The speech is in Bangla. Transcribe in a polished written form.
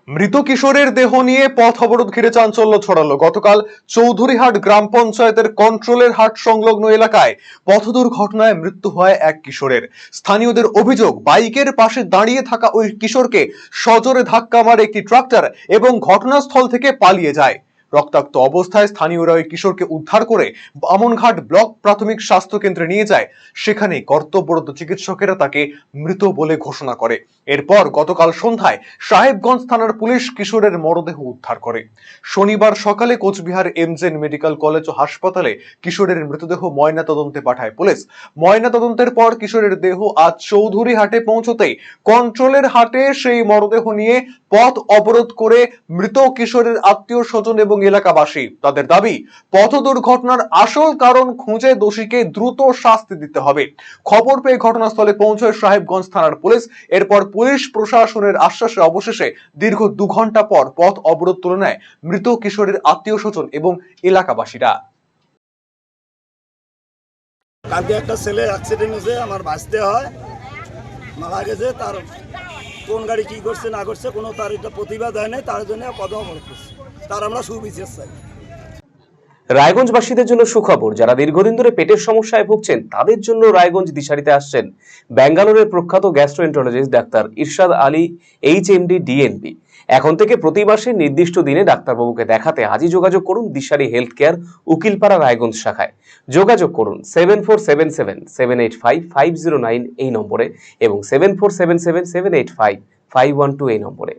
মৃত কিশোরের দেহ নিয়ে পথ অবরোধ ঘিরে চাঞ্চল্য ছড়ালো। গতকাল চৌধুরীহাট গ্রাম পঞ্চায়েতের কন্ট্রোলের হাট সংলগ্ন এলাকায় পথ দুর্ঘটনায় মৃত্যু হয় এক কিশোরের। স্থানীয়দের অভিযোগ, বাইকের পাশে দাঁড়িয়ে থাকা ওই কিশোরকে সজোরে ধাক্কা মারে একটি ট্রাক্টর এবং ঘটনাস্থল থেকে পালিয়ে যায়। রক্তাক্ত অবস্থায় স্থানীয়রা ওই কিশোরকে উদ্ধার করে বামনঘাট ব্লক প্রাথমিক স্বাস্থ্য কেন্দ্রে নিয়ে যায়। সেখানে কর্তব্যরত চিকিৎসকেরা তাকে মৃত বলে ঘোষণা করে। এরপর গতকাল সন্ধ্যায় সাহেবগঞ্জ থানার পুলিশ কিশোরের মরদেহ উদ্ধার করে। শনিবার সকালে কোচবিহার এমজেন মেডিকেল কলেজ ও হাসপাতালে কিশোরের মৃতদেহ ময়না তদন্তে পাঠায় পুলিশ। ময়না তদন্তের পর কিশোরের দেহ আজ চৌধুরীহাটে পৌঁছতেই কন্ট্রোলের হাটে সেই মরদেহ নিয়ে পথ অবরোধ করে মৃত কিশোরের আত্মীয় স্বজন এবং এলাকাবাসী। তাদের দাবি, পথ দুর্ঘটনার আসল কারণ খুঁজে দোষীকে দ্রুত শাস্তি দিতে হবে। খবর পেয়ে ঘটনাস্থলে পৌঁছয় সাহেবগঞ্জ থানার পুলিশ। এরপর পুলিশ প্রশাসনের আশ্বাসে অবশেষে দীর্ঘ 2 ঘন্টা পর পথ অবরোধ তুলে নেয় মৃত কিশোরের আত্মীয় স্বজন এবং এলাকাবাসীরা। কালকে একটা ছেলে অ্যাক্সিডেন্ট হয়েছে, আমার ভাসতে হয়, মারা গেছে। তার কোন গাড়ি কি করছে না করছে কোনো তার এটা প্রতিবাদ হয় নাই, তার জন্য পদ অবরোধ করছে। তার আমরা সুবিচার চাই। রায়গঞ্জবাসীদের জন্য সুখবর, যারা দীর্ঘদিন ধরে পেটের সমস্যায় ভুগছেন তাদের জন্য রায়গঞ্জ দিশারিতে আসছেন ব্যাঙ্গালোরের প্রখ্যাত গ্যাস্ট্রোএন্টারোলজিস্ট ডাক্তার ইরশাদ আলী এইচএমডি ডিএনপি। এখন থেকে প্রতি মাসে নির্দিষ্ট দিনে ডাক্তারবাবুকে দেখাতে আজই যোগাযোগ করুন দিশারি হেলথ কেয়ার, উকিলপাড়া, রায়গঞ্জ শাখায়। যোগাযোগ করুন 7477785509 এই নম্বরে এবং 7477785512 এই নম্বরে।